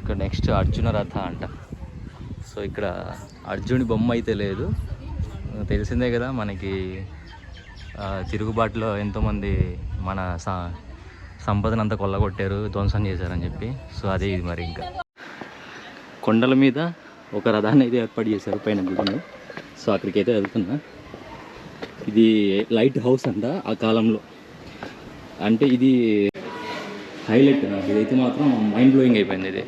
ఇక్కడ నెక్స్ట్ అర్జున రథ అంట. సో ఇక్కడ అర్జునుడి బొమ్మ అయితే లేదు. తెలిసిందే కదా మనకి తిరుగుబాటులో ఎంతోమంది మన సంపదనంతా కొల్లగొట్టారు, ధ్వంసం చేశారని చెప్పి. సో అదే ఇది మరి. ఇంకా కొండల మీద ఒక రథాన్ని అయితే ఏర్పాటు చేశారు పైన గుడిని. సో అక్కడికి అయితే వెళ్తున్నా. ఇది లైట్ హౌస్ అంట ఆ కాలంలో. అంటే ఇది హైలైట్. నాకు ఇదైతే మాత్రం మైండ్ బ్లోయింగ్ అయిపోయింది. ఇది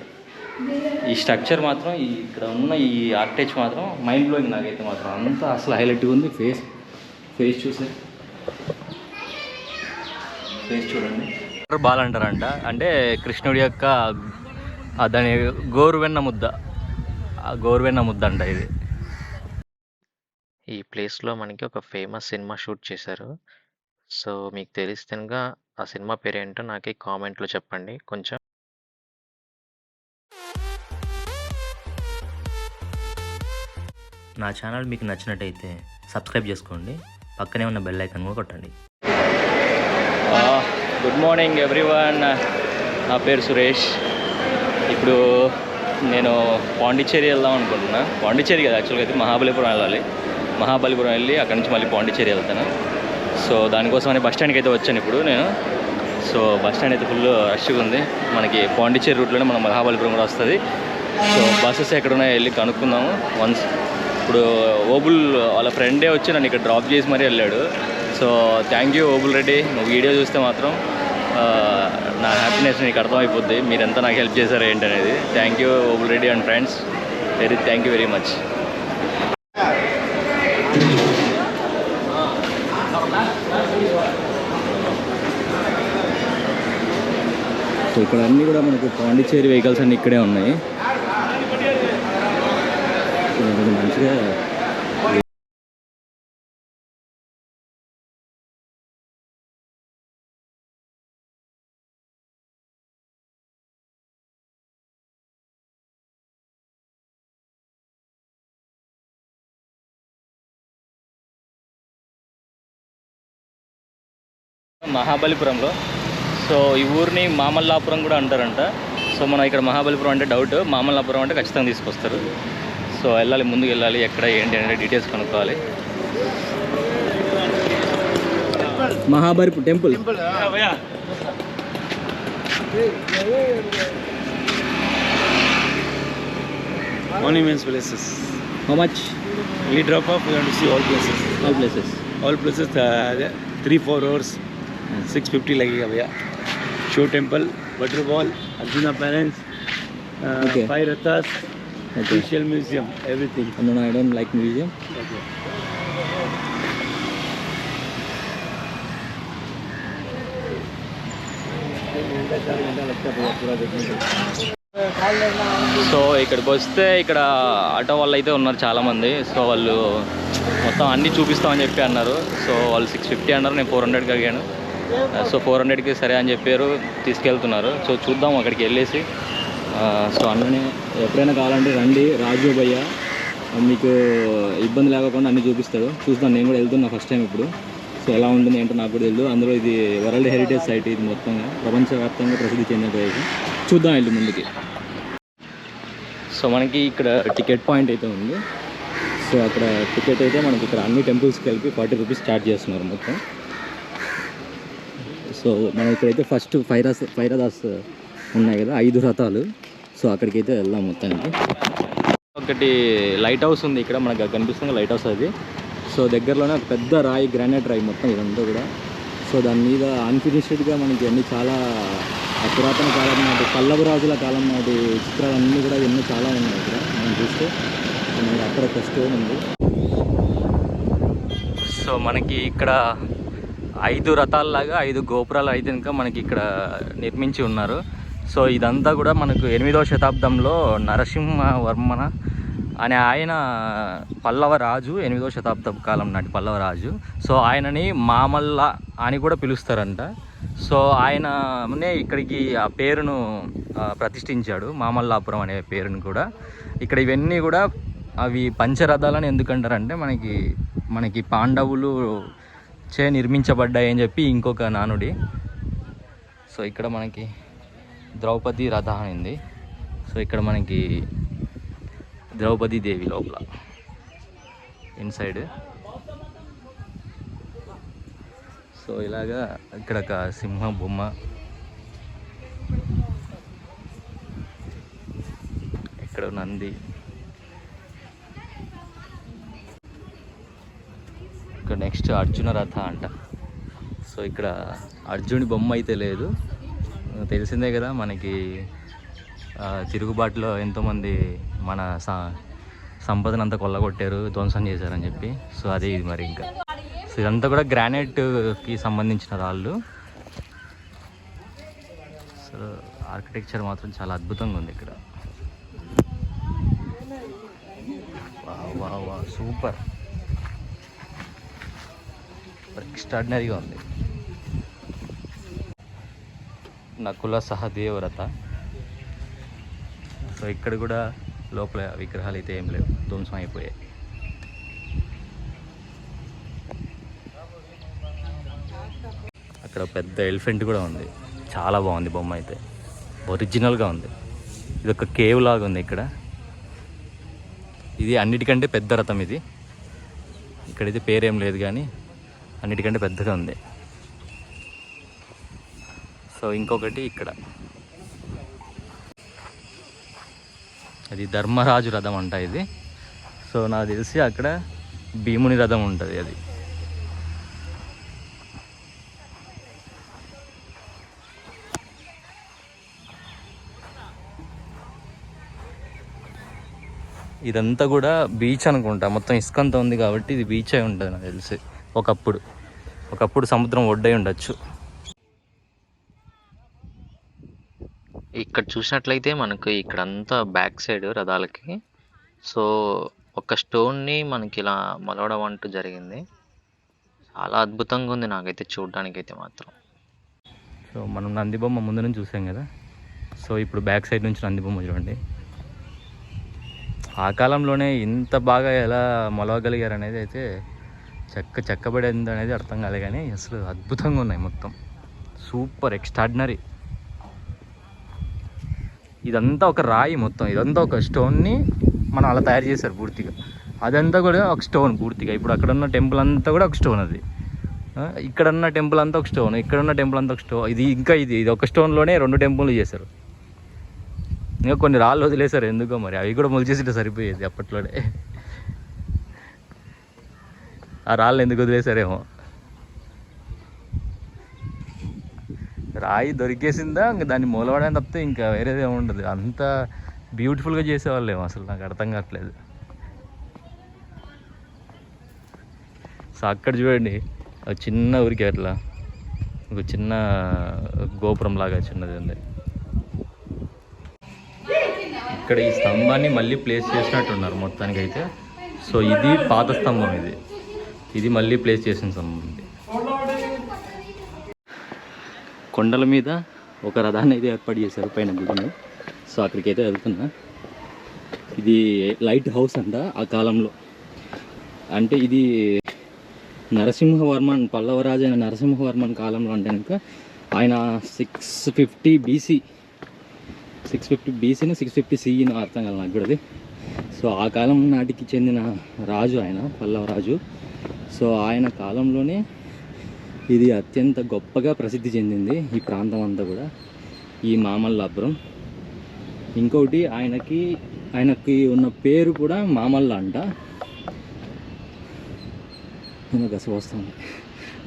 ఈ స్ట్రక్చర్ మాత్రం, ఇక్కడ ఉన్న ఈ ఆర్కిటెక్చ్ మాత్రం మైండ్ బ్లోయింగ్ నాకైతే మాత్రం. అంతా అసలు హైలైట్గా ఉంది. ఫేస్ చూసే ఫేస్ చూడండి. బాల్ అంటారంట. అంటే కృష్ణుడి యొక్క దాని గోరువెన్న ముద్ద, ఆ గోరువెన్న ముద్ద అంట ఇది. ఈ ప్లేస్లో మనకి ఒక ఫేమస్ సినిమా షూట్ చేశారు. సో మీకు తెలిస్తేనుగా ఆ సినిమా పేరేంటో నాకు కామెంట్లో చెప్పండి కొంచెం. నా ఛానల్ మీకు నచ్చినట్టయితే సబ్స్క్రైబ్ చేసుకోండి, పక్కనే ఉన్న బెల్ ఐకాన్ కూడా కొట్టండి. Good morning everyone. నా పేరు సురేష్. ఇప్పుడు నేను పాండిచ్చేరి వెళ్దాం అనుకుంటున్నా. పాండిచ్చేరి కదా యాక్చువల్గా అయితే, మహాబలిపురం వెళ్ళాలి. మహాబలిపురం వెళ్ళి అక్కడి నుంచి మళ్ళీ పాండిచ్చేరి వెళ్తాను. సో దానికోసమని బస్ స్టాండ్కి అయితే వచ్చాను ఇప్పుడు నేను. సో బస్ స్టాండ్ అయితే ఫుల్ రష్గా ఉంది. మనకి పాండిచ్చేరి రూట్లోనే మన మహాబలిపురం కూడా వస్తుంది. సో బస్సెస్ ఎక్కడున్నాయో వెళ్ళి కనుక్కుందాము వన్స్. ఇప్పుడు ఓబుల్ వాళ్ళ ఫ్రెండే వచ్చి నన్ను ఇక్కడ డ్రాప్ చేసి మరీ వెళ్ళాడు. So thank you Obul Reddy. నువ్వు వీడియో చూస్తే మాత్రం నా హ్యాపీనెస్ నీకు అర్థమైపోద్ది, మీరెంత నాకు హెల్ప్ చేశారు ఏంటనేది. Thank you Obul Reddy and friends. Thank you very much. So ఇక్కడ అన్నీ కూడా మనకు పాండిచ్చేరి వెహికల్స్ అన్నీ ఇక్కడే ఉన్నాయి. మంచిగా మహాబలిపురంలో. సో ఈ ఊరిని మామల్లాపురం కూడా అంటారంట. సో మనం ఇక్కడ మహాబలిపురం అంటే డౌట్, మామల్లాపురం అంటే ఖచ్చితంగా తీసుకొస్తారు. సో వెళ్ళాలి, ముందుకు వెళ్ళాలి, ఎక్కడ ఏంటి అంటే డీటెయిల్స్ కనుక్కోవాలి. Mahabalipuram temple. Monuments places. How much? We drop off, we want to see all places. All places. All places, 3-4 hours, 650 लगेगा भैया. Show temple, waterfall, Arjuna parents, Okay. 5 rathas, Okay. official museum, everything. No, I don't like museum. Okay. So ఇక్కడికి వస్తే ఇక్కడ auto వాళ్ళు అయితే ఉన్నారు చాలామంది. So వాళ్ళు మొత్తం అన్నీ చూపిస్తామని చెప్పి అన్నారు. సో వాళ్ళు 650 అన్నారు, నేను 400కి అడిగాను. సో 400కి సరే అని చెప్పారు, తీసుకెళ్తున్నారు. సో చూద్దాం అక్కడికి వెళ్ళేసి. సో అన్నీ ఎప్పుడైనా కావాలంటే రండి, రాజు భయ్య మీకు ఇబ్బంది లేకుండా అన్నీ చూపిస్తాడు. చూద్దాం, నేను కూడా వెళ్తున్నా ఫస్ట్ టైం ఇప్పుడు. సో ఎలా ఉంటుంది ఏంటో నాకు కూడా తెలియదు. అందులో ఇది వరల్డ్ హెరిటేజ్ సైట్, ఇది మొత్తంగా ప్రపంచవ్యాప్తంగా ప్రసిద్ధి చెందిన ప్రదేశం. చూద్దాం వెళ్ళి ముందుకి. సో మనకి ఇక్కడ టికెట్ పాయింట్ అయితే ఉంది. సో అక్కడ టికెట్ అయితే మనకి ఇక్కడ అన్ని టెంపుల్స్కి కలిపి 40 రూపీస్ ఛార్జ్ చేస్తున్నారు మొత్తం. సో మనం ఇక్కడైతే ఫస్ట్ ఫైవ్ రథాస్ ఉన్నాయి కదా, 5 రథాలు. సో అక్కడికి అయితే వెళ్దాం మొత్తానికి. ఒకటి లైట్ హౌస్ ఉంది ఇక్కడ మనకు కనిపిస్తుంది, లైట్ హౌస్ అది. సో దగ్గరలోనే ఒక పెద్ద రాయి, గ్రానైట్ రాయి మొత్తం ఇదంతా కూడా. సో దాని మీద అన్ఫినిష్డ్గా మనకి అన్నీ చాలా పురాతన కాలం నాటి, పల్లవ రాజుల కాలం నాటి చిత్రాలన్నీ కూడా ఎన్నో చాలా ఉన్నాయి ఇక్కడ. మనం చూస్తే మనకి అక్కడ ఒక స్టోన్ ఉంది. సో మనకి ఇక్కడ 5 రథాలలాగా 5 గోపురాలు అయితే ఇంకా మనకి ఇక్కడ నిర్మించి ఉన్నారు. సో ఇదంతా కూడా మనకు 8వ శతాబ్దంలో నరసింహవర్మన అనే ఆయన పల్లవ రాజు, 8వ శతాబ్దం కాలం నాటి పల్లవ రాజు. సో ఆయనని మామల్ల అని కూడా పిలుస్తారంట. సో ఆయననే ఇక్కడికి ఆ పేరును ప్రతిష్ఠించాడు, మామల్లాపురం అనే పేరును కూడా. ఇక్కడ ఇవన్నీ కూడా అవి పంచరథాలని ఎందుకంటారంటే మనకి పాండవులు చే నిర్మించబడ్డాయి అని చెప్పి ఇంకొక నానుడి. సో ఇక్కడ మనకి ద్రౌపది రథ అనింది. సో సో ఇక్కడ మనకి ద్రౌపది దేవి లోపల ఇన్సైడ్. సో ఇలాగా ఇక్కడ ఒక సింహం బొమ్మ, ఇక్కడ నంది, ఇక్కడ నెక్స్ట్ అర్జున రథ అంట. సో ఇక్కడ అర్జునుడి బొమ్మ అయితే లేదు. తెలిసిందే కదా మనకి తిరుగుబాటులో ఎంతోమంది మన సంపదను అంతా కొల్లగొట్టారు, ధ్వంసం చేశారని చెప్పి. సో అదే ఇది మరి. ఇంకా సో ఇదంతా కూడా గ్రానైట్కి సంబంధించిన రాళ్ళు. సో ఆర్కిటెక్చర్ మాత్రం చాలా అద్భుతంగా ఉంది ఇక్కడ. వా వా సూపర్, ఎక్స్ట్రాడినరీగా ఉంది. నకుల సహదేవరథ. సో ఇక్కడ కూడా లోపల విగ్రహాలు అయితే ఏం లేవు, ధ్వంసం అయిపోయాయి. అక్కడ పెద్ద ఎలిఫెంట్ కూడా ఉంది, చాలా బాగుంది బొమ్మ అయితే, ఒరిజినల్గా ఉంది. ఇది ఒక కేవ్ లాగా ఉంది ఇక్కడ. ఇది అన్నిటికంటే పెద్ద రథం ఇది. ఇక్కడైతే పేరేం లేదు కానీ అన్నిటికంటే పెద్దగా ఉంది. సో ఇంకొకటి ఇక్కడ, అది ధర్మరాజు రథం అంట ఇది. సో నాకు తెలిసి అక్కడ భీముని రథం ఉంటుంది అది. ఇదంతా కూడా బీచ్ అనుకుంటా, మొత్తం ఇసుకంతా ఉంది కాబట్టి ఇది బీచ్ అయి ఉంటుంది నాకు తెలిసి. ఒకప్పుడు సముద్రం ఒడ్డై ఉండొచ్చు. ఇక్కడ చూసినట్లయితే మనకు ఇక్కడంతా బ్యాక్ సైడ్ రథాలకి సో ఒక స్టోన్ని మనకి ఇలా మలవడం అంటూ జరిగింది. చాలా అద్భుతంగా ఉంది నాకైతే చూడడానికి అయితే మాత్రం. సో మనం నంది బొమ్మ ముందు నుంచి చూసాం కదా. సో ఇప్పుడు బ్యాక్ సైడ్ నుంచి నంది బొమ్మ చూడండి. ఆ కాలంలోనే ఇంత బాగా ఎలా మొలవగలిగారు అనేది అయితే చెక్కబడింది అనేది అర్థం కాలే, కానీ అసలు అద్భుతంగా ఉన్నాయి మొత్తం. Super extraordinary. ఇదంతా ఒక రాయి మొత్తం, ఇదంతా ఒక స్టోన్ని మనం అలా తయారు చేశారు పూర్తిగా. అదంతా కూడా ఒక స్టోన్ పూర్తిగా. ఇప్పుడు అక్కడ ఉన్న టెంపుల్ అంతా కూడా ఒక స్టోన్. అది ఇక్కడ ఉన్న టెంపుల్ అంతా ఒక స్టోన్, ఇక్కడ ఉన్న టెంపుల్ అంతా ఒక స్టోన్. ఇది ఒక స్టోన్లోనే 2 టెంపుల్లు చేశారు. ఇంకా కొన్ని రాళ్ళు వదిలేశారు ఎందుకో మరి, అవి కూడా మొలిచేసిటే సరిపోయేది అప్పట్లోనే. ఆ రాళ్ళు ఎందుకు వదిలేశారేమో. రాయి దొరికేసిందా ఇంకా దాన్ని మూలవడానికి తప్పితే ఇంకా వేరేదే ఉండదు. అంత బ్యూటిఫుల్గా చేసేవాళ్ళేమో అసలు, నాకు అర్థం కావట్లేదు. సో అక్కడ చూడండి ఒక చిన్న ఊరికి అట్లా ఒక చిన్న గోపురం లాగా చిన్నది ఉంది. ఇక్కడ ఈ స్తంభాన్ని మళ్ళీ ప్లేస్ చేసినట్టున్నారు మొత్తానికి అయితే. సో ఇది పాత స్తంభం, ఇది మళ్ళీ ప్లేస్ చేసిన స్తంభం. ఇది కొండల మీద ఒక రథాన్ని అయితే ఏర్పాటు చేశారు పైన గుడిని. సో అక్కడికి అయితే వెళ్తున్నా. ఇది లైట్ హౌస్ అంట ఆ కాలంలో. అంటే ఇది నరసింహవర్మన్, పల్లవరాజు అయిన నరసింహవర్మన్ కాలంలో అంటే కనుక ఆయన 650 BC 650 BCని 650 CEని అర్థం కాదు నాకు కూడా అది. సో ఆ కాలం నాటికి చెందిన రాజు ఆయన, పల్లవరాజు. సో ఆయన కాలంలోనే ఇది అత్యంత గొప్పగా ప్రసిద్ధి చెందింది ఈ ప్రాంతం అంతా కూడా, ఈ మామల్లాపురం. ఇంకొకటి ఆయనకి ఉన్న పేరు కూడా మామల్ల అంట. వస్తుంది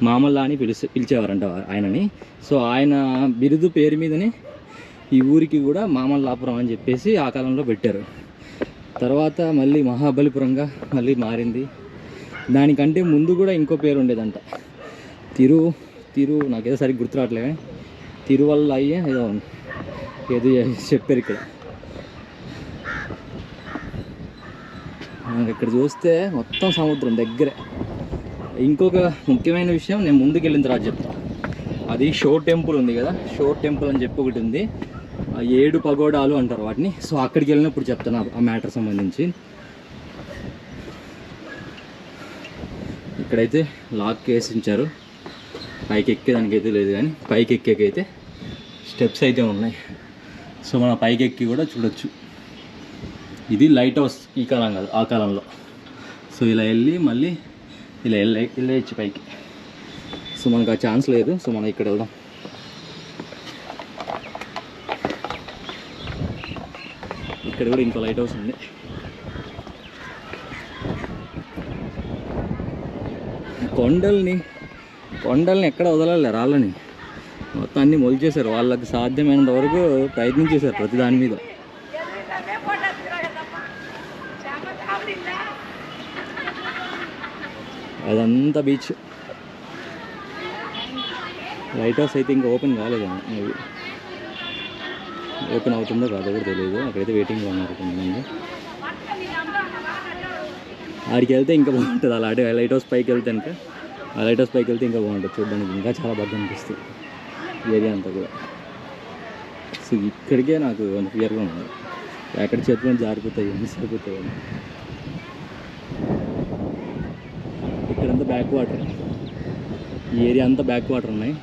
మామల్ల అని పిలిచేవారంట ఆయనని. సో ఆయన బిరుదు పేరు మీదనే ఈ ఊరికి కూడా మామల్లాపురం అని చెప్పేసి ఆ కాలంలో పెట్టారు. తర్వాత మళ్ళీ మహాబలిపురంగా మళ్ళీ మారింది. దానికంటే ముందు కూడా ఇంకో పేరు ఉండేదంట, తిరు నాకేదో సరిగ్గా గుర్తు రావట్లే కానీ తిరువల్ల అయ్యే ఏదో చెప్పారు ఇక్కడ. ఇక్కడ చూస్తే మొత్తం సముద్రం దగ్గరే. ఇంకొక ముఖ్యమైన విషయం నేను ముందుకు వెళ్ళిన తర్వాత చెప్తాను. అది షో టెంపుల్ ఉంది కదా, షో టెంపుల్ అని చెప్పి ఒకటి ఉంది. 7 పగోడాలు అంటారు వాటిని. సో అక్కడికి వెళ్ళినప్పుడు చెప్తాను ఆ మ్యాటర్ సంబంధించి. ఇక్కడైతే లాక్ వేసి ఉంచారు, పైకి ఎక్కేదానికైతే లేదు కానీ పైకి ఎక్కేకైతే స్టెప్స్ అయితే ఉన్నాయి. సో మనం పైకి ఎక్కి కూడా చూడొచ్చు. ఇది లైట్ హౌస్, ఈ కాలం కాదు ఆ కాలంలో. సో ఇలా వెళ్ళి మళ్ళీ ఇలా వెళ్ళేయచ్చు పైకి. సో మనకు ఆ ఛాన్స్ లేదు, సో మనం ఇక్కడ వెళ్దాం. ఇక్కడ కూడా ఇంకో లైట్ హౌస్ ఉంది. కొండల్ని ఎక్కడ వదలాలి, రాళ్ళని మొత్తం అన్నీ మొలిచేశారు. వాళ్ళకి సాధ్యమైనంత వరకు ప్రయత్నించేశారు ప్రతి దాని మీద. అదంతా బీచ్. లైట్ హౌస్ అయితే ఇంకా ఓపెన్ కాలేదేమో, మేబీ ఓపెన్ అవుతుందో కాదో కూడా తెలియదు. అక్కడైతే వెయిటింగ్లో ఉన్నారు కొంతమంది. ఆడికి వెళ్తే ఇంకా బాగుంటుంది. అలాంటి లైట్ హౌస్ పైకి వెళ్తే ఇంకా ఇంకా బాగుంటుంది చూడడానికి. ఇంకా చాలా బాగా అనిపిస్తుంది ఏరియా అంతా కూడా. సో ఇక్కడికే నాకు అంత క్లియర్గా ఉంది, ఎక్కడ చేతులు జారిపోతాయి, మిస్ అయిపోతాయి. ఇక్కడంతా బ్యాక్ వాటర్, ఈ ఏరియా అంతా బ్యాక్ వాటర్ ఉన్నాయి.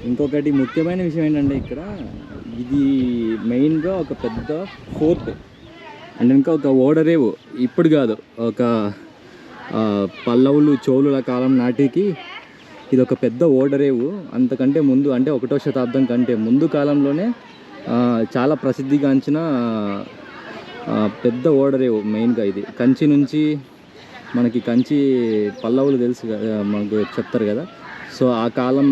ఇంకొకటి ముఖ్యమైన విషయం ఏంటంటే ఇక్కడ ఇది మెయిన్గా ఒక పెద్ద ఫోర్ట్ అండ్ ఇంకా ఒక ఓడరేవు. ఇప్పుడు కాదు, ఒక పల్లవులు చోళుల కాలం నాటికి ఇది ఒక పెద్ద ఓడరేవు. అంతకంటే ముందు అంటే 1వ శతాబ్దం కంటే ముందు కాలంలోనే చాలా ప్రసిద్ధిగాంచిన పెద్ద ఓడరేవు. మెయిన్గా ఇది కంచి నుంచి, మనకి కంచి పల్లవులు తెలుసు కదా, మనకు చెప్తారు కదా. సో ఆ కాలం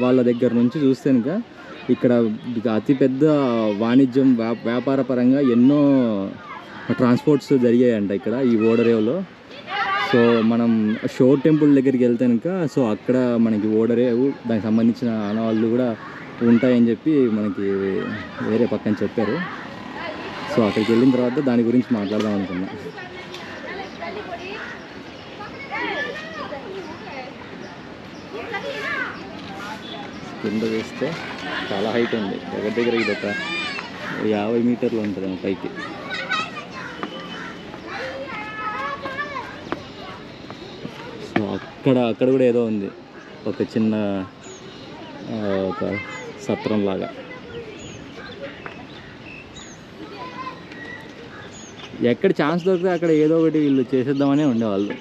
వాళ్ళ దగ్గర నుంచి చూస్తే కనుక ఇక్కడ అతిపెద్ద వాణిజ్యం వ్యాపార పరంగా ఎన్నో ట్రాన్స్పోర్ట్స్ జరిగాయంట ఇక్కడ ఈ ఓడరేవులో. సో మనం షోర్ టెంపుల్ దగ్గరికి వెళ్తే కనుక సో అక్కడ మనకి ఓడరేవు దానికి సంబంధించిన ఆనవాళ్ళు కూడా ఉంటాయని చెప్పి మనకి వేరే పక్కన చెప్పారు. సో అక్కడికి వెళ్ళిన తర్వాత దాని గురించి మాట్లాడదాం అనుకున్నా. కింద వేస్తే చాలా హైట్ ఉంది, దగ్గర ఇది ఒక 50 మీటర్లు ఉంటుంది పైకి. సో అక్కడ కూడా ఏదో ఉంది, ఒక చిన్న ఒక సత్రం లాగా. ఎక్కడ ఛాన్స్ దొరికితే అక్కడ ఏదో ఒకటి వీళ్ళు చేసేద్దామనే ఉండేవాళ్ళు.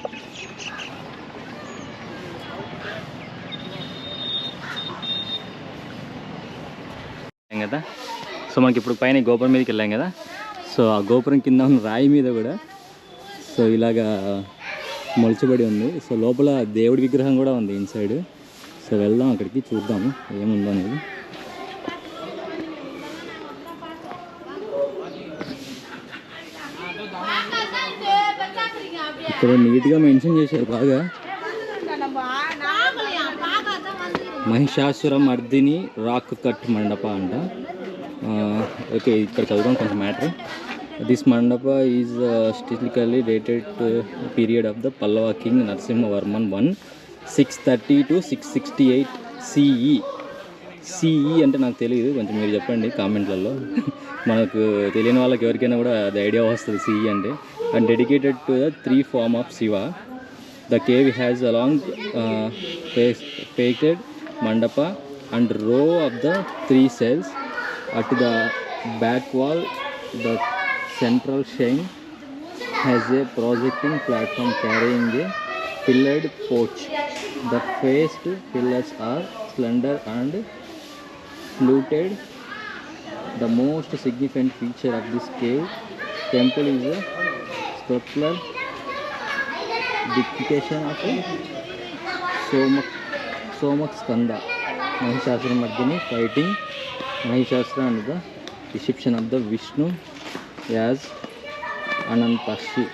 కదా. సో మనకి ఇప్పుడు పైన గోపురం మీదకి వెళ్ళాం కదా. సో ఆ గోపురం కింద ఉన్న రాయి మీద కూడా సో ఇలాగా మొలచబడి ఉంది. సో లోపల దేవుడి విగ్రహం కూడా ఉంది ఇన్సైడ్. సో వెళ్దాం అక్కడికి, చూద్దాము ఏముందో అనేది. ఇక్కడ నీట్గా మెన్షన్ చేశారు బాగా. మహిషాసుర మర్దిని రాక్ కట్ మండప అంట. ఓకే, ఇక్కడ చదువుదాం కొంచెం matter. This mandapa is historically dated period of the Pallava king Narasimhavarman 1 630 to 668 CE. CE అంటే నాకు తెలియదు, కొంచెం మీరు చెప్పండి కామెంట్లలో. మనకు తెలియని వాళ్ళకి ఎవరికైనా కూడా అది ఐడియా వస్తుంది CE అంటే. And dedicated to the 3 form of Shiva. The cave has a long painted mandapa and row of the 3 cells. At the back wall, the central shrine has a projecting platform carrying a pillared porch. The faced pillars are slender and fluted. The most significant feature of this cave temple is a sculptural depiction of Somak Skanda, Mahishasuramardini fighting Mahishasura and the depiction of the Vishnu as Anantashi.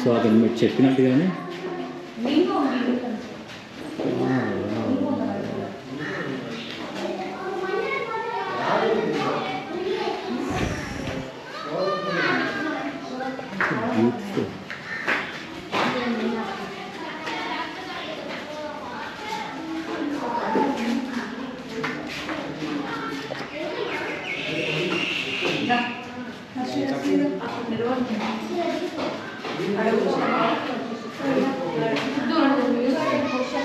So అక్కడ మీరు చెప్పినట్టుగానే beautiful.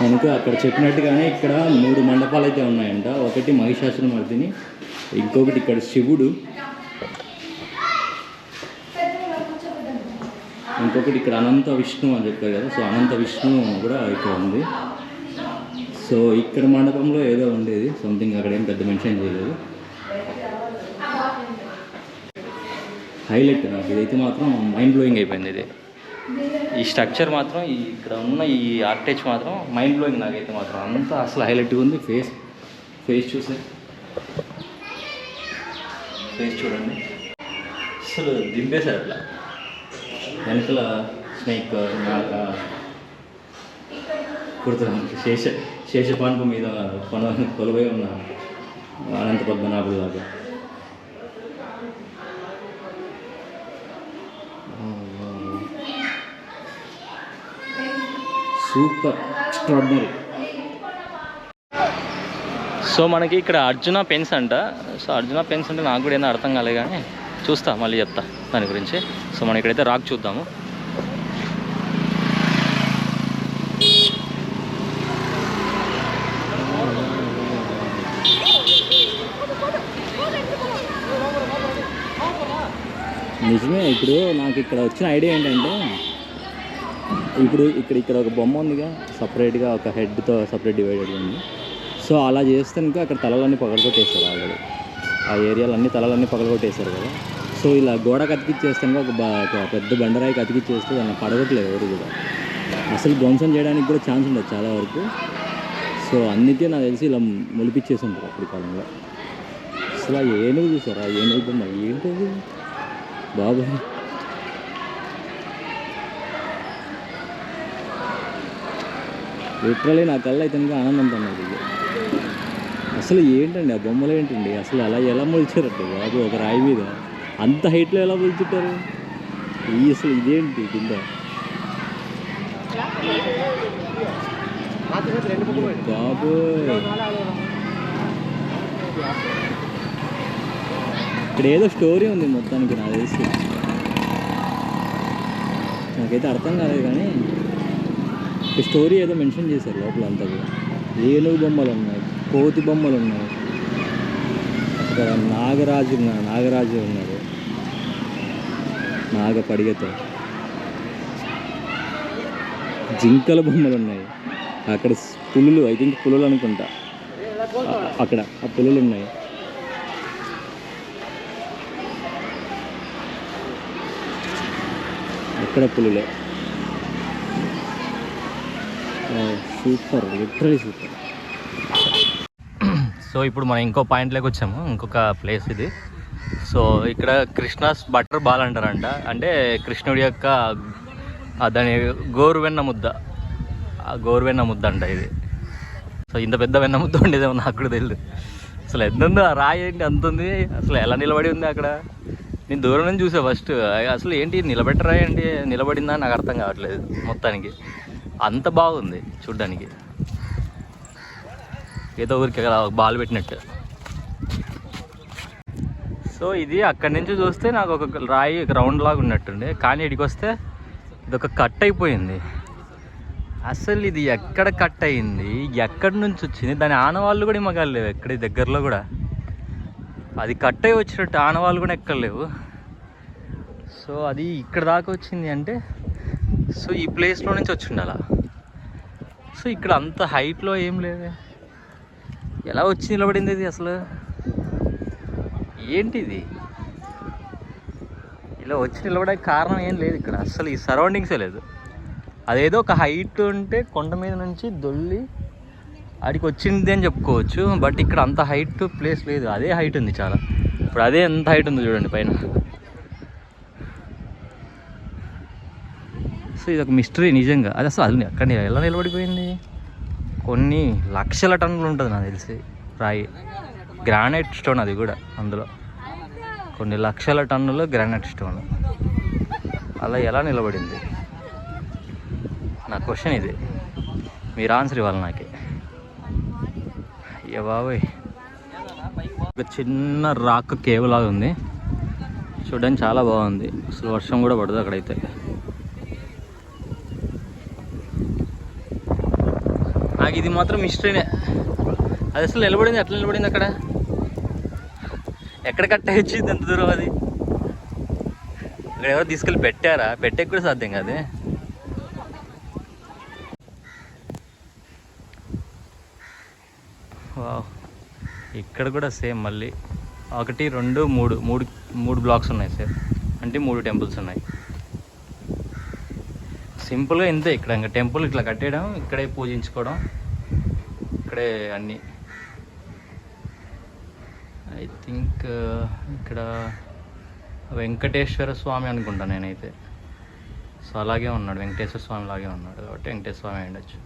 మనకు అక్కడ చెప్పినట్టుగానే ఇక్కడ 3 మండపాలు అయితే ఉన్నాయంట. ఒకటి మహిషాసురమర్దిని, ఇంకొకటి ఇక్కడ శివుడు, ఇంకొకటి ఇక్కడ అనంత విష్ణు అని చెప్పారు కదా. సో అనంత విష్ణు కూడా ఇక్కడ ఉంది. సో ఇక్కడ మండపంలో ఏదో ఉండేది సంథింగ్, అక్కడ ఏం పెద్ద మెన్షన్ చేయలేదు. హైలైట్ నాకు ఇదైతే మాత్రం మైండ్ బ్లోయింగ్ అయిపోయింది. ఇది ఈ స్ట్రక్చర్ మాత్రం, ఇక్కడ ఉన్న ఈ ఆర్కిటెక్చర్ మాత్రం మైండ్ బ్లోయింగ్ నాకైతే మాత్రం. అంతా అసలు హైలైట్గా ఉంది. ఫేస్ చూసే ఫేస్ చూడండి, అసలు దింపేశారు అట్లా. వెనకల స్నేక్ కుడుతున్నాను, శేషపాన్పు మీద కొలువై ఉన్న అనంత పద్మనాభుడు లాగా. Super extraordinary. సో మనకి ఇక్కడ అర్జున పెన్స్ అంట. సో అర్జున పెన్స్ అంటే నాకు కూడా ఏదో అర్థం కాలేదు, కానీ చూస్తా, మళ్ళీ చెప్తా దాని గురించి. సో మనం ఇక్కడైతే రాక్ చూద్దాము. నిజమే. ఇప్పుడు నాకు ఇక్కడ వచ్చిన ఐడియా ఏంటంటే, ఇప్పుడు ఇక్కడ ఒక బొమ్మ ఉందిగా, సపరేట్గా ఒక హెడ్తో సపరేట్ డివైడెడ్ ఉంది. సో అలా చేస్తే ఇంకా అక్కడ తలలన్నీ పగలగొట్టేస్తారు ఆల్రెడీ. ఆ ఏరియాలో అన్ని తలలన్నీ పగలగొట్టేస్తారు కదా. సో ఇలా గోడకు అతికిచ్చేస్తాను, ఒక పెద్ద బండరాయికి అతికిచ్చేస్తే దాన్ని పడగొట్టలేదు ఎవరు కూడా. అసలు ధ్వంసం చేయడానికి కూడా ఛాన్స్ ఉండదు చాలా వరకు. సో అందుకే నాకు తెలిసి ఇలా మొలిపిచ్చేసి ఉంటారు అప్పటి కాలంలో. అసలు ఆ ఏనుగు చూసారా, ఏనుగు బొమ్మ ఏంటది బాబు. లిటరలీ నా కళ్ళు అయితే ఇంకా ఆనందం అన్నది. అసలు ఏంటండి ఆ బొమ్మలు ఏంటండి, అసలు అలా ఎలా మొలిచారండి బాబు ఒక రాయి మీద అంత హైట్లో ఎలా మొలిచుంటారు? అసలు ఇదేంటి కింద బాబు. ఇక్కడ ఏదో స్టోరీ ఉంది మొత్తానికి నాకు తెలిసి. నాకైతే అర్థం కాలేదు, కానీ స్టోరీ ఏదో మెన్షన్ చేశారు లోపల అంతా కూడా. ఏనుగు బొమ్మలు ఉన్నాయి, కోతి బొమ్మలు ఉన్నాయి, అక్కడ నాగరాజు ఉన్నాడు, నాగ పడిగతో, జింకల బొమ్మలు ఉన్నాయి, అక్కడ పులులు, ఐ థింక్ పులులు అనుకుంటా, అక్కడ ఆ పులులు ఉన్నాయి. ఎక్కడ పులులే. Super, literally super. సో ఇప్పుడు మనం ఇంకో పాయింట్లోకి వచ్చాము, ఇంకొక ప్లేస్ ఇది. సో ఇక్కడ కృష్ణాస్ బటర్ బాల్ అంటారంట. అంటే కృష్ణుడి యొక్క దాని గోరువెన్న ముద్ద, ఆ గోరువెన్న ముద్ద అంట ఇది. సో ఇంత పెద్ద వెన్న ముద్ద ఉండేదేమో నాకు కూడా తెలియదు. అసలు ఎంత ఉందో ఆ రాయి, ఏంటి అంత ఉంది, అసలు ఎలా నిలబడి ఉంది అక్కడ. నేను దూరం నుంచి చూసా ఫస్ట్, అసలు ఏంటి నిలబెట్టరా ఏంటి, నిలబడిందా నాకు అర్థం కావట్లేదు. మొత్తానికి అంత బాగుంది చూడ్డానికి, ఏదో ఊరికి బాల్ పెట్టినట్టు. సో ఇది అక్కడి నుంచి చూస్తే నాకు ఒక రాయి రౌండ్ లాగా ఉన్నట్టుండే, కానీ ఇక్కడికి వస్తే ఇది ఒక కట్ అయిపోయింది. అసలు ఇది ఎక్కడ కట్ అయింది, ఎక్కడి నుంచి వచ్చింది, దాని ఆనవాళ్ళు కూడా మాకు లేవు ఎక్కడ దగ్గరలో కూడా. అది కట్ అయి వచ్చినట్టు ఆనవాళ్ళు కూడా ఎక్కడ లేవు. సో అది ఇక్కడ దాకా వచ్చింది అంటే, సో ఈ ప్లేస్లో నుంచి వచ్చి ఉండాల. సో ఇక్కడ అంత హైట్లో ఏం లేదు, ఎలా వచ్చి నిలబడింది ఇది అసలు ఏంటిది? ఇలా వచ్చి నిలబడడానికి కారణం ఏం లేదు ఇక్కడ, అసలు ఈ సరౌండింగ్సే లేదు. అదేదో ఒక హైట్ ఉంటే కొండ మీద నుంచి దొల్లి ఆడికి వచ్చింది అని చెప్పుకోవచ్చు. బట్ ఇక్కడ అంత హైట్ ప్లేస్ లేదు, అదే హైట్ ఉంది చాలా. ఇప్పుడు అదే ఎంత హైట్ ఉందో చూడండి పైన. సో ఇది ఒక మిస్టరీ నిజంగా. అది అసలు అది అక్కడ ఎలా నిలబడిపోయింది? కొన్ని లక్షల టన్నులు ఉంటుంది నాకు తెలిసి రాయి, గ్రానైట్ స్టోన్ అది కూడా. అందులో కొన్ని లక్షల టన్నులు గ్రానైట్ స్టోన్, అలా ఎలా నిలబడింది? నా క్వశ్చన్ ఇది, మీరు ఆన్సర్ ఇవ్వాలి నాకే. అయ్యో బాబోయ్, ఒక చిన్న రాక్ కేవ్ లాగా ఉంది. చూడడానికి చాలా బాగుంది. అసలు వర్షం కూడా పడదు అక్కడైతే. నాకు ఇది మాత్రం మిస్టరీనే. అది అసలు నిలబడింది, ఎట్లా నిలబడింది అక్కడ? ఎక్కడ కట్టేచ్చింది ఎంత దూరం? అది అక్కడ ఎవరో తీసుకెళ్ళి పెట్టారా? పెట్టే కూడా సాధ్యం కాదే. వావ్, ఇక్కడ కూడా సేమ్ మళ్ళీ 1 2 3 బ్లాక్స్ ఉన్నాయి సార్. అంటే 3 టెంపుల్స్ ఉన్నాయి. సింపుల్గా ఇంతే. ఇక్కడ ఇంకా టెంపుల్ ఇట్లా కట్టేయడం, ఇక్కడే పూజించుకోవడం, ఇక్కడే అన్నీ. ఐ థింక్ ఇక్కడ వెంకటేశ్వర స్వామి అనుకుంటా నేనైతే. సో అలాగే ఉన్నాడు, వెంకటేశ్వర స్వామి లాగే ఉన్నాడు కాబట్టి వెంకటేశ్వర స్వామి అయి ఉండొచ్చు.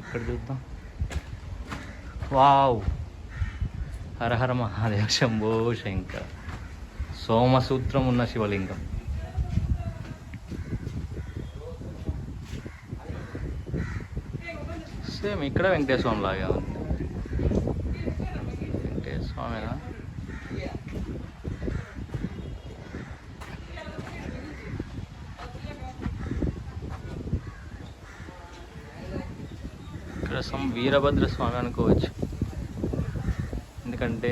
ఇక్కడ చూద్దాం. వావ్, హర హర మహాదేవ శంభో శంకర. సోమసూత్రం ఉన్న శివలింగం. సేమ్ ఇక్కడ వెంకటేశ్వర స్వామి లాగే ఉంది. వెంకటేశ్వర స్వామినా? ఇక్కడ సమ్ వీరభద్ర స్వామి అనుకోవచ్చు, ఎందుకంటే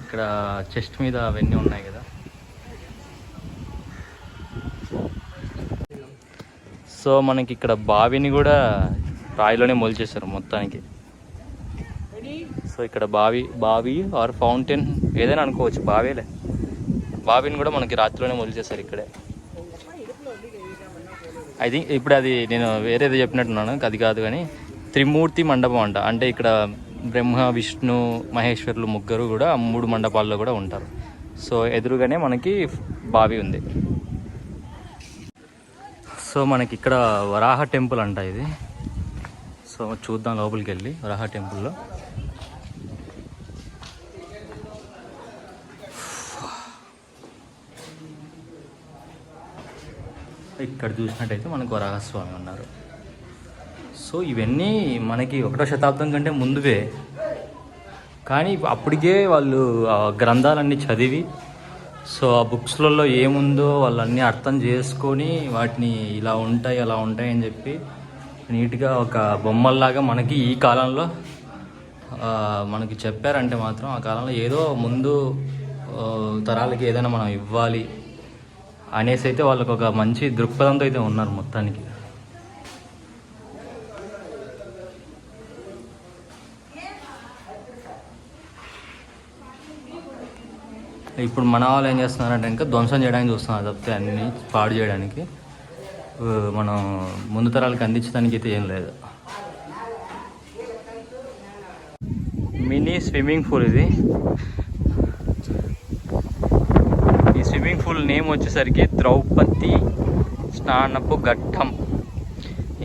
ఇక్కడ చెస్ట్ మీద అవన్నీ ఉన్నాయి కదా. సో మనకి ఇక్కడ బావిని కూడా రాయిలోనే మొలిచేశారు మొత్తానికి. సో ఇక్కడ బావి ఆర్ ఫౌంటైన్ ఏదైనా అనుకోవచ్చు, బావేలే. బావిని కూడా మనకి రాత్రిలోనే మొలిచేశారు ఇక్కడే. ఐ థింక్ ఇప్పుడు అది నేను వేరేది చెప్పినట్టున్నాను, అది కాదు కానీ త్రిమూర్తి మండపం అంట. అంటే ఇక్కడ బ్రహ్మ విష్ణు మహేశ్వరులు ముగ్గురు కూడా 3 మండపాల్లో కూడా ఉంటారు. సో ఎదురుగానే మనకి బావి ఉంది. సో మనకి ఇక్కడ వరాహ టెంపుల్ అంట ఇది. సో చూద్దాం లోపలికి వెళ్ళి వరాహ టెంపుల్లో. ఇక్కడ చూసినట్టయితే మనకు వరాహస్వామి ఉన్నారు. సో ఇవన్నీ మనకి 1వ శతాబ్దం కంటే ముందువే, కానీ అప్పటికే వాళ్ళు ఆ గ్రంథాలన్నీ చదివి, సో ఆ బుక్స్లలో ఏముందో వాళ్ళన్నీ అర్థం చేసుకొని వాటిని ఇలా ఉంటాయి అలా ఉంటాయి అని చెప్పి నీట్గా ఒక బొమ్మల్లాగా మనకి ఈ కాలంలో మనకి చెప్పారంటే మాత్రం ఆ కాలంలో ఏదో ముందు తరాలకి ఏదైనా మనం ఇవ్వాలి అనేసి అయితే వాళ్ళకి ఒక మంచి దృక్పథంతో అయితే ఉన్నారు మొత్తానికి. ఇప్పుడు మన వాళ్ళు ఏం చేస్తున్నారంటే ఇంకా ధ్వంసం చేయడానికి చూస్తున్నారు తప్పితే అన్నీ పాడు చేయడానికి. మనం ముందు తరాలకు అందించడానికి అయితే ఏం లేదు. మినీ స్విమ్మింగ్ పూల్ ఇది. ఈ స్విమ్మింగ్ పూల్ నేమ్ వచ్చేసరికి ద్రౌపది స్నానపు ఘట్టం,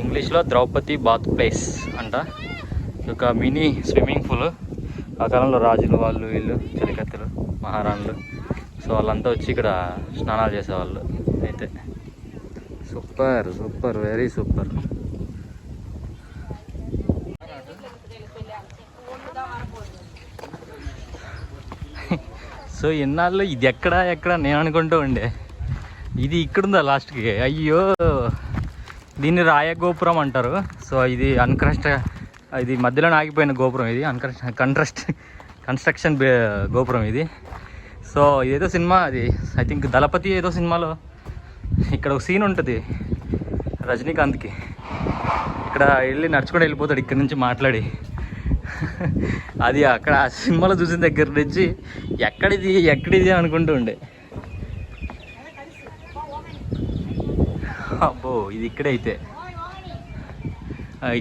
ఇంగ్లీష్లో ద్రౌపది బాత్ ప్లేస్ అంట. ఒక మినీ స్విమ్మింగ్ పూల్. ఆ కాలంలో రాజులు వాళ్ళు వీళ్ళు చెలికత్తెలు మహారాణులు, సో వాళ్ళంతా వచ్చి ఇక్కడ స్నానాలు చేసేవాళ్ళు. అయితే super super, very super. So ఎన్నాళ్ళు ఇది ఎక్కడ నేను అనుకుంటూ ఉండే ఇది ఇక్కడుందా లాస్ట్కి. అయ్యో, దీన్ని రాయగోపురం అంటారు. సో ఇది ఇది మధ్యలో ఆగిపోయిన గోపురం. ఇది కన్స్ట్రక్షన్ గోపురం ఇది. సో ఇదేదో సినిమా, అది ఐ థింక్ దళపతి ఏదో సినిమాలో ఇక్కడ ఒక సీన్ ఉంటుంది రజనీకాంత్కి. ఇక్కడ వెళ్ళి నడుచుకుంటూ వెళ్ళిపోతాడు ఇక్కడ నుంచి మాట్లాడి. అది అక్కడ ఆ సినిమాలో చూసిన దగ్గర నుంచి ఎక్కడిది అనుకుంటూ ఉండే. అబ్బో, ఇది ఇక్కడే అయితే.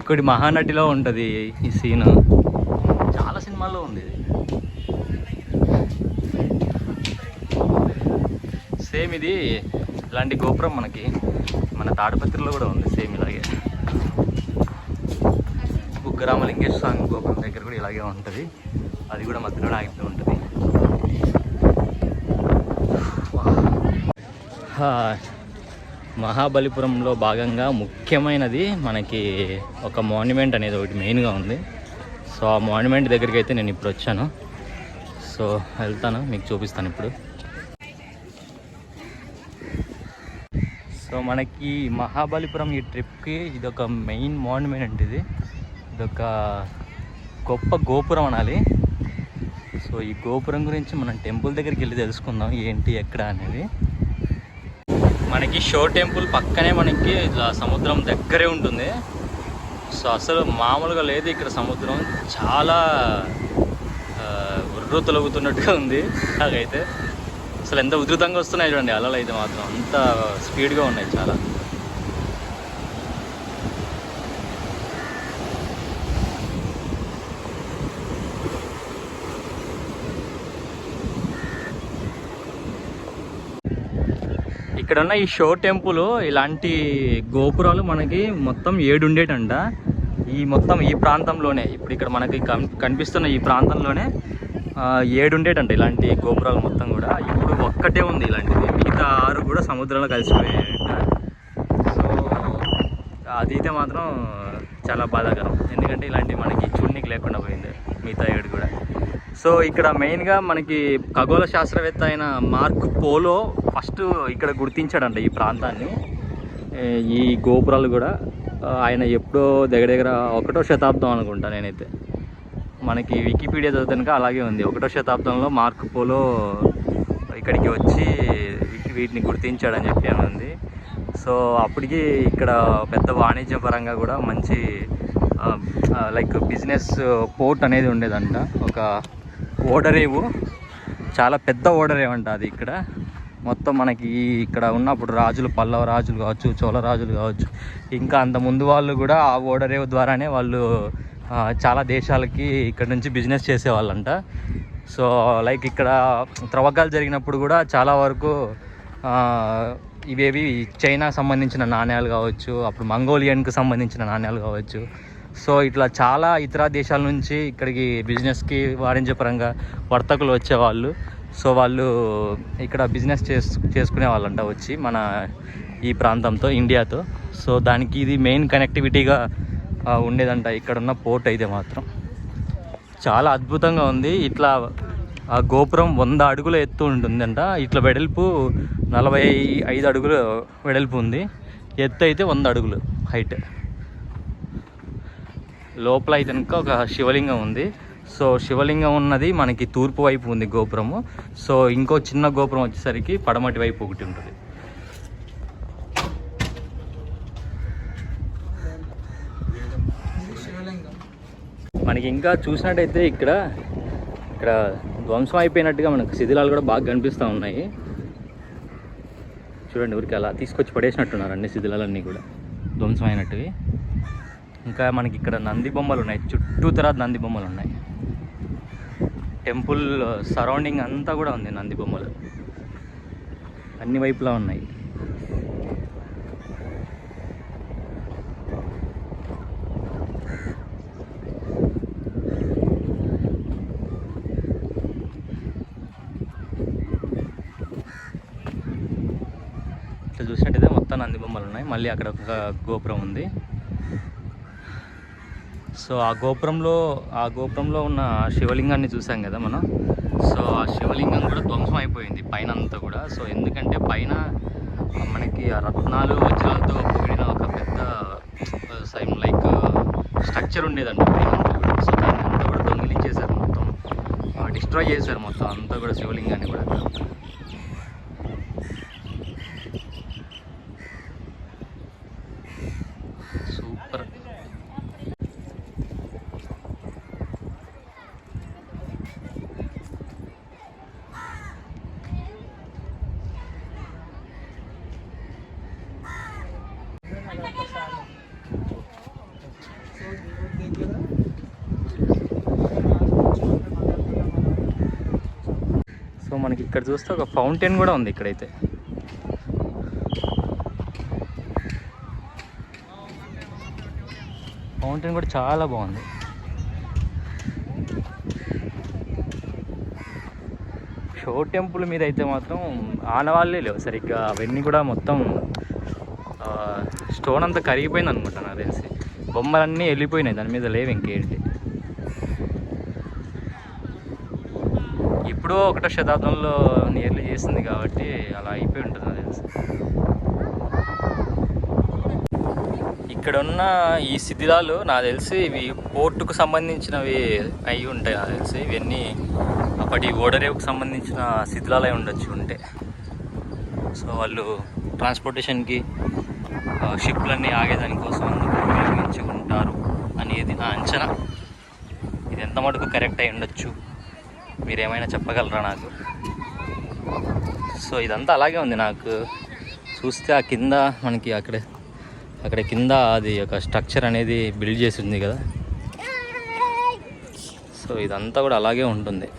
ఇక్కడి మహానటిలో ఉంటుంది ఈ సీన్. చాలా సినిమాల్లో ఉంది ఇది. సేమ్ ఇది ఇలాంటి గోపురం మనకి మన తాడిపత్రిలో కూడా ఉంది సేమ్ ఇలాగే. బుగ్గరామలింగేశ్వర స్వామి గోపురం దగ్గర కూడా ఇలాగే ఉంటుంది. అది కూడా మధ్యలో ఆగిపోయి ఉంటుంది. మహాబలిపురంలో భాగంగా ముఖ్యమైనది మనకి ఒక మాన్యుమెంట్ అనేది ఒకటి మెయిన్గా ఉంది. సో ఆ మాన్యుమెంట్ దగ్గరికి అయితే నేను ఇప్పుడు వచ్చాను. సో వెళ్తాను, మీకు చూపిస్తాను ఇప్పుడు. సో మనకి మహాబలిపురం ఈ ట్రిప్కి ఇదొక మెయిన్ మాన్యుమెంట్. ఇదొక గొప్ప గోపురం అనాలి. సో ఈ గోపురం గురించి మనం టెంపుల్ దగ్గరికి వెళ్ళి తెలుసుకుందాం ఏంటి ఎక్కడ అనేది. మనకి షో టెంపుల్ పక్కనే మనకి ఇట్లా సముద్రం దగ్గరే ఉంటుంది. సో అసలు మామూలుగా లేదు ఇక్కడ సముద్రం, చాలా ఉర్రు తొలగుతున్నట్టుగా ఉంది. అలాగైతే అసలు ఎంత ఉధృతంగా వస్తున్నాయి చూడండి అలలు అయితే మాత్రం, అంత స్పీడ్గా ఉన్నాయి చాలా. ఇక్కడ ఉన్న ఈ షో టెంపుల్ ఇలాంటి గోపురాలు మనకి మొత్తం 7 ఉండేటంట. ఈ మొత్తం ఈ ప్రాంతంలోనే, ఇప్పుడు ఇక్కడ మనకి కనిపిస్తున్న ఈ ప్రాంతంలోనే 7 ఉండేటంట ఇలాంటి గోపురాలు మొత్తం కూడా. ఇప్పుడు ఒక్కటే ఉంది ఇలాంటిది, మిగతా 6 కూడా సముద్రంలో కలిసిపోయాయంట. సో అదైతే మాత్రం చాలా బాధాకరం, ఎందుకంటే ఇలాంటివి మనకి చూడనీకి లేకుండా పోయింది మిగతా 7 కూడా. సో ఇక్కడ మెయిన్గా మనకి ఖగోళ శాస్త్రవేత్త అయిన మార్క్ పోలో ఫస్ట్ ఇక్కడ గుర్తించాడంట ఈ ప్రాంతాన్ని, ఈ గోపురాలు కూడా. ఆయన ఎప్పుడో దగ్గర 1వ శతాబ్దం అనుకుంటా నేనైతే, మనకి వికీపీడియా చదువుతానుక అలాగే ఉంది. 1వ శతాబ్దంలో మార్క్ పోలో ఇక్కడికి వచ్చి వీటిని గుర్తించాడని చెప్పి అని ఉంది. సో అప్పటికి ఇక్కడ పెద్ద వాణిజ్య పరంగా కూడా మంచి లైక్ బిజినెస్ పోర్ట్ అనేది ఉండేదంట. ఒక ఓడరేవు, చాలా పెద్ద ఓడరేవు అంట అది. ఇక్కడ మొత్తం మనకి ఇక్కడ ఉన్నప్పుడు రాజులు, పల్లవ రాజులు కావచ్చు, చోళ రాజులు కావచ్చు, ఇంకా అంత ముందు వాళ్ళు కూడా ఆ ఓడరేవు ద్వారానే వాళ్ళు చాలా దేశాలకి ఇక్కడ నుంచి బిజినెస్ చేసేవాళ్ళంట. సో లైక్ ఇక్కడ త్రవ్వకాలు జరిగినప్పుడు కూడా చాలా వరకు ఇవేవి చైనాకు సంబంధించిన నాణ్యాలు కావచ్చు, అప్పుడు మంగోలియన్కి సంబంధించిన నాణ్యాలు కావచ్చు. సో ఇట్లా చాలా ఇతర దేశాల నుంచి ఇక్కడికి బిజినెస్కి వాణిజ్యపరంగా వర్తకులు వచ్చేవాళ్ళు. సో వాళ్ళు ఇక్కడ బిజినెస్ చేసుకునే వాళ్ళంట వచ్చి మన ఈ ప్రాంతంతో, ఇండియాతో. సో దానికి ఇది మెయిన్ కనెక్టివిటీగా ఉండేదంట ఇక్కడున్న పోర్ట్ అయితే మాత్రం. చాలా అద్భుతంగా ఉంది. ఇట్లా ఆ గోపురం 100 అడుగుల ఎత్తు ఉంటుందంట. ఇట్లా వెడల్పు 45 అడుగులు వెడల్పు ఉంది, ఎత్తు అయితే 100 అడుగులు హైట్. లోపల అయితే కనుక ఒక శివలింగం ఉంది. సో శివలింగం ఉన్నది మనకి తూర్పు వైపు ఉంది గోపురము. సో ఇంకో చిన్న గోపురం వచ్చేసరికి పడమటి వైపు ఒకటి ఉంటుంది. మనకి ఇంకా చూసినట్టయితే ఇక్కడ ధ్వంసం అయిపోయినట్టుగా మనకు శిథిలాలు కూడా బాగా కనిపిస్తూ ఉన్నాయి. చూడండి, ఊరికి అలా తీసుకొచ్చి పడేసినట్టున్నారు అన్ని శిథిలాలన్నీ కూడా ధ్వంసం అయినట్టువి. ఇంకా మనకి ఇక్కడ నంది బొమ్మలు ఉన్నాయి, చుట్టూతర నంది బొమ్మలు ఉన్నాయి. టెంపుల్ సరౌండింగ్ అంతా కూడా ఉంది నంది బొమ్మలు, అన్ని వైపులా ఉన్నాయి. ఇట్లా చూసినట్టయితే మొత్తం నంది బొమ్మలు ఉన్నాయి. మళ్ళీ అక్కడ ఒక గోపురం ఉంది. సో ఆ గోపురంలో ఉన్న శివలింగాన్ని చూసాం కదా మనం. సో ఆ శివలింగం కూడా ధ్వంసం అయిపోయింది పైన అంతా కూడా. సో ఎందుకంటే పైన మనకి ఆ రత్నాలు వజ్రాలతో కూడిన ఒక పెద్ద సైమ్ లైక్ స్ట్రక్చర్ ఉండేదండి పైన అంతా కూడా. సో దాన్ని అంతా కూడా దొంగిలించేశారు, మొత్తం డిస్ట్రాయ్ చేశారు మొత్తం అంతా కూడా శివలింగాన్ని కూడా. సూపర్. సో మనకి ఇక్కడ చూస్తే ఒక ఫౌంటైన్ కూడా ఉంది ఇక్కడైతే. ఫౌంటైన్ కూడా చాలా బాగుంది. షో టెంపుల్ మీద అయితే మాత్రం ఆనవాళ్ళే లేవు సరిగ్గా. అవన్నీ కూడా మొత్తం స్టోన్ అంతా కరిగిపోయింది అనుకుంటా నాకు తెలిసి. బొమ్మలన్నీ వెళ్ళిపోయినాయి, దాని మీద లేవు ఇంకేంటి. ఎప్పుడో 1వ శతాబ్దంలో నియర్లీ చేసింది కాబట్టి అలా అయిపోయి ఉంటుంది నాకు తెలిసి. ఇక్కడ ఉన్న ఈ శిథిలాలు నాకు తెలిసి ఇవి పోర్టుకు సంబంధించినవి అయి ఉంటాయి నాకు తెలిసి. ఇవన్నీ అప్పటి ఓడరేవుకు సంబంధించిన శిథిలాలు అయి ఉండొచ్చు ఉంటే. సో వాళ్ళు ట్రాన్స్పోర్టేషన్కి షిప్లన్నీ ఆగేదానికోసం ఉపయోగించి ఉంటారు అనేది నా అంచనా. ఇది ఎంత మటుకు కరెక్ట్ అయి ఉండొచ్చు, మీరేమైనా చెప్పగలరా నాకు? సో ఇదంతా అలాగే ఉంది నాకు చూస్తే. ఆ కింద మనకి అక్కడ కింద అది ఒక స్ట్రక్చర్ అనేది బిల్డ్ చేసి ఉంది కదా. సో ఇదంతా కూడా అలాగే ఉంటుంది.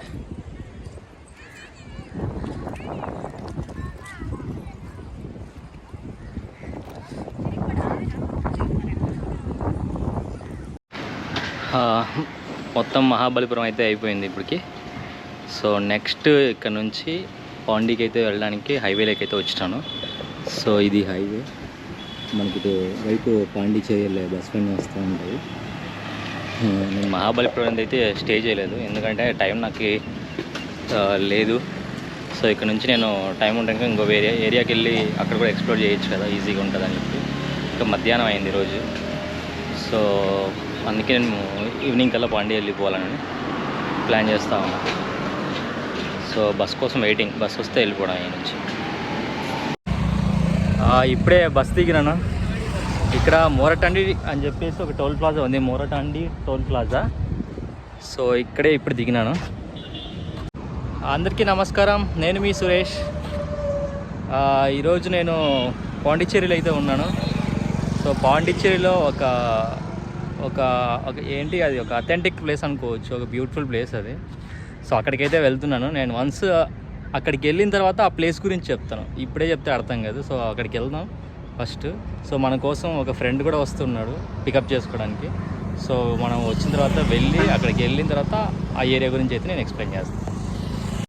మొత్తం మహాబలిపురం అయితే అయిపోయింది ఇప్పటికి. సో నెక్స్ట్ ఇక్కడ నుంచి పాండీకి అయితే వెళ్ళడానికి హైవేలోకి అయితే వచ్చినాను. సో ఇది హైవే, మనకి ఇటు వైపు పాండిచేరి వెళ్ళే బస్సు పైన వస్తూ ఉంటాయి. నేను మహాబలిపురం అయితే స్టే చేయలేదు, ఎందుకంటే టైం నాకు లేదు. సో ఇక్కడ నుంచి నేను టైం ఉంటాక ఇంకో ఏరియాకి వెళ్ళి అక్కడ కూడా ఎక్స్ప్లోర్ చేయొచ్చు కదా, ఈజీగా ఉంటుందని చెప్పి. ఇంకా మధ్యాహ్నం అయింది ఈరోజు. సో అందుకే నేను ఈవినింగ్ కల్లా పాండి వెళ్ళిపోవాలని ప్లాన్ చేస్తూ ఉన్నాను. సో బస్ కోసం వెయిటింగ్, బస్ వస్తే వెళ్ళిపోవడం ఈ నుంచి. ఇప్పుడే బస్ దిగినాను. ఇక్కడ మోరటాండి అని చెప్పేసి ఒక టోల్ ప్లాజా ఉంది, మోరటాండి టోల్ ప్లాజా. సో ఇక్కడే ఇప్పుడు దిగినాను. అందరికీ నమస్కారం, నేను మీ సురేష్. ఈరోజు నేను పాండిచ్చేరిలో అయితే ఉన్నాను. సో పాండిచ్చేరిలో ఒక ఏంటి అది, ఒక అథెంటిక్ ప్లేస్ అనుకోవచ్చు, ఒక బ్యూటిఫుల్ ప్లేస్ అది. సో అక్కడికైతే వెళ్తున్నాను నేను. వన్స్ అక్కడికి వెళ్ళిన తర్వాత ఆ ప్లేస్ గురించి చెప్తాను, ఇప్పుడే చెప్తే అర్థం కాదు. సో అక్కడికి వెళ్దాం ఫస్ట్. సో మన కోసం ఒక ఫ్రెండ్ కూడా వస్తున్నాడు పికప్ చేసుకోవడానికి. సో మనం వచ్చిన తర్వాత వెళ్ళి అక్కడికి వెళ్ళిన తర్వాత ఆ ఏరియా గురించి అయితే నేను ఎక్స్ప్లెయిన్ చేస్తాను.